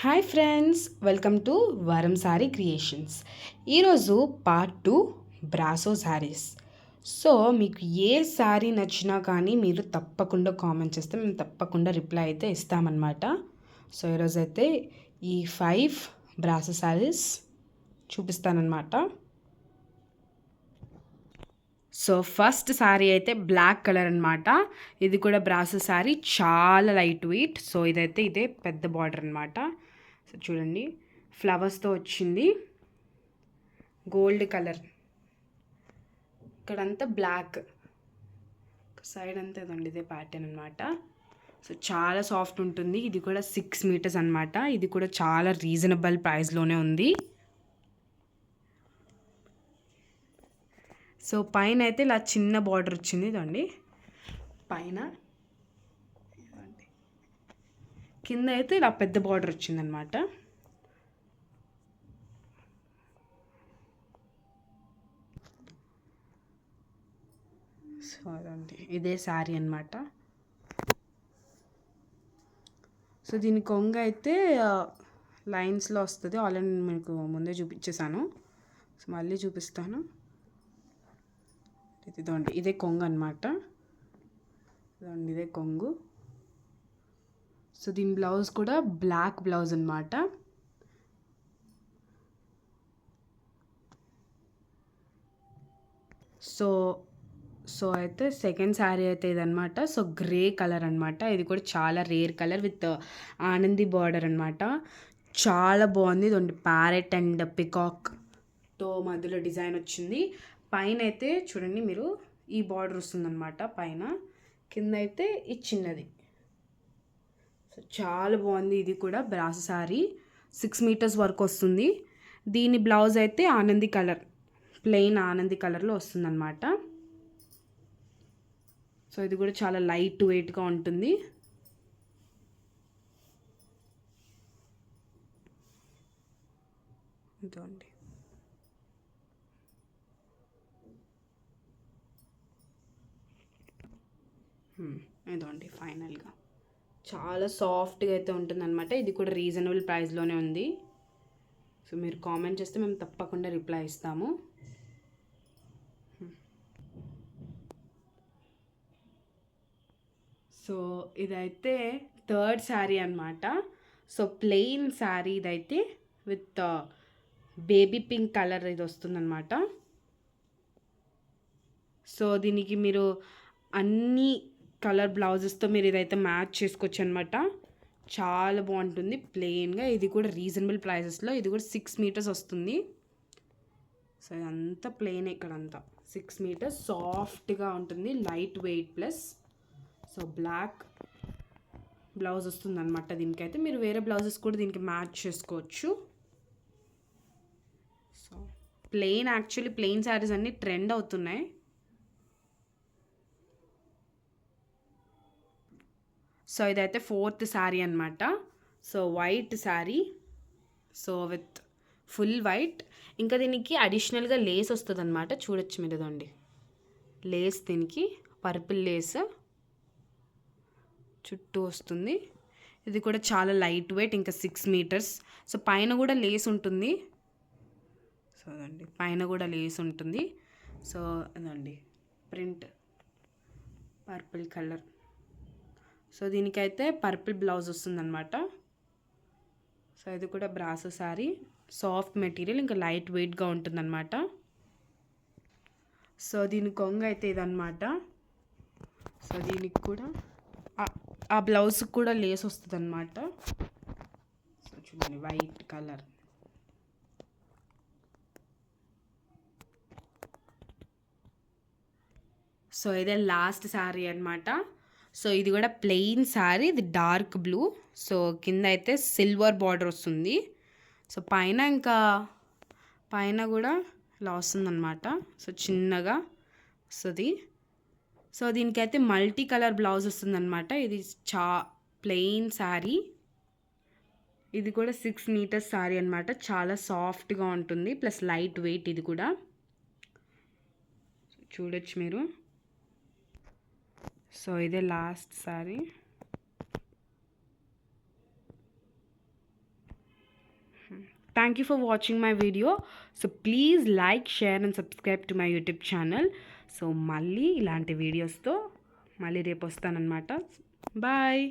Hi friends, welcome to వరం sorry creations. ఈరోజు part 2 brasso saris. So మీకు ఏ శారీ నచ్చినా కానీ మీరు తప్పకుండా కామెంట్ చేస్తే మేము తప్పకుండా రిప్లై అయితే ఇస్తామన్నమాట. సో ఈరోజు అయితే ఈ 5 బ్రాసో శారీస్ చూపిస్తానన్నమాట. సో ఫస్ట్ శారీ అయితే బ్లాక్ కలర్ అనమాట. ఇది కూడా బ్రాసో శారీ, చాలా లైట్ వెయిట్. సో ఇదే పెద్ద బార్డర్ అనమాట. సో చూడండి, ఫ్లవర్స్తో వచ్చింది, గోల్డ్ కలర్, ఇక్కడంతా బ్లాక్, సైడ్ అంతా ఇదండి ఇదే ప్యాటర్న్ అనమాట. సో చాలా సాఫ్ట్ ఉంటుంది. ఇది కూడా 6 మీటర్స్ అనమాట. ఇది కూడా చాలా రీజనబుల్ ప్రైస్లోనే ఉంది. సో పైన అయితే ఇలా చిన్న బార్డర్ వచ్చింది, ఇదండి పైన. కింద అయితే ఇలా పెద్ద బార్డర్ వచ్చిందనమాట. సో అదండి ఇదే శారీ అనమాట. సో దీని కొంగ అయితే లైన్స్లో వస్తుంది. ఆల్రెడీ మీకు ముందే చూపించేశాను. సో మళ్ళీ చూపిస్తాను. ఇదండి ఇదే కొంగు అనమాట. ఇదండి ఇదే కొంగు. సో దీని బ్లౌజ్ కూడా బ్లాక్ బ్లౌజ్ అనమాట. సో సో అయితే సెకండ్ శారీ అయితే ఇదనమాట. సో గ్రే కలర్ అనమాట. ఇది కూడా చాలా rare colour with Anandi border అనమాట. చాలా బాగుంది. ఇదండి ప్యారెట్ అండ్ పికాక్తో మధ్యలో డిజైన్ వచ్చింది. పైన అయితే చూడండి మీరు, ఈ బార్డర్ వస్తుందన్నమాట పైన. కింద అయితే ఈ చిన్నది. సో చాలా బాగుంది. ఇది కూడా బ్రాసో శారీ, 6 మీటర్స్ వరకు వస్తుంది. దీని బ్లౌజ్ అయితే ఆనంది కలర్, ప్లెయిన్ ఆనంది కలర్లో వస్తుందన్నమాట. సో ఇది కూడా చాలా లైట్ వెయిట్గా ఉంటుంది. ఇదండి ఇదండి ఫైనల్గా చాలా సాఫ్ట్గా అయితే ఉంటుందన్నమాట. ఇది కూడా రీజనబుల్ ప్రైస్లోనే ఉంది. సో మీరు కామెంట్ చేస్తే మేము తప్పకుండా రిప్లై ఇస్తాము. సో ఇదైతే థర్డ్ శారీ అనమాట. సో ప్లెయిన్ శారీ ఇదైతే విత్ బేబీ పింక్ కలర్ ఇది వస్తుందన్నమాట. సో దీనికి మీరు అన్ని కలర్ బ్లౌజెస్తో మీరు ఇదైతే మ్యాచ్ చేసుకోవచ్చు అనమాట. చాలా బాగుంటుంది ప్లెయిన్గా. ఇది కూడా రీజనబుల్ ప్రైసెస్లో. ఇది కూడా 6 మీటర్స్ వస్తుంది. సో ఇదంతా ప్లెయిన్, ఇక్కడంతా 6 మీటర్స్, సాఫ్ట్గా ఉంటుంది, light weight plus. So black blouse వస్తుంది అనమాట. దీనికైతే మీరు వేరే బ్లౌజెస్ కూడా దీనికి మ్యాచ్ చేసుకోవచ్చు. So plain, actually plain saris అన్నీ ట్రెండ్ అవుతున్నాయి. సో ఇదైతే ఫోర్త్ శారీ అనమాట. So white sari, so with full white. ఇంకా దీనికి అడిషనల్గా లేస్ వస్తుంది అనమాట. చూడొచ్చు మీరు, ఇదండి లేస్, దీనికి పర్పుల్ లేస్ చుట్టూ వస్తుంది. ఇది కూడా చాలా లైట్ వెయిట్, ఇంకా 6 మీటర్స్. సో పైన కూడా లేస్ ఉంటుంది. సో అదండి పైన కూడా లేస్ ఉంటుంది. సో అదండి ప్రింట్ పర్పుల్ కలర్. సో దీనికైతే పర్పుల్ బ్లౌజ్ వస్తుందన్నమాట. సో ఇది కూడా బ్రాసో శారీ, సాఫ్ట్ మెటీరియల్, ఇంకా లైట్ వెయిట్గా ఉంటుందన్నమాట. సో దీని కొంగ అయితే ఇదన్నమాట. సో దీనికి కూడా ఆ బ్లౌజ్కి కూడా లేస్ వస్తుంది అనమాట. సో చూడండి వైట్ కలర్. సో ఇదే లాస్ట్ శారీ అనమాట. సో ఇది కూడా ప్లెయిన్ శారీ, ఇది డార్క్ బ్లూ. సో కింద అయితే సిల్వర్ బార్డర్ వస్తుంది. సో పైన ఇంకా పైన కూడా ఇలా వస్తుందన్నమాట. సో చిన్నగా వస్తుంది. సో దీనికైతే మల్టీ కలర్ బ్లౌజ్ వస్తుందన్నమాట. ఇది ప్లెయిన్ శారీ. ఇది కూడా 6 మీటర్స్ శారీ అనమాట. చాలా సాఫ్ట్గా ఉంటుంది ప్లస్ లైట్ వెయిట్. ఇది కూడా చూడొచ్చు మీరు. సో ఇదే last sari. Thank you for watching my video. So please like, share and subscribe to my YouTube channel. So మళ్ళీ ఇలాంటి వీడియోస్తో మళ్ళీ రేపు వస్తానన్నమాట. బాయ్.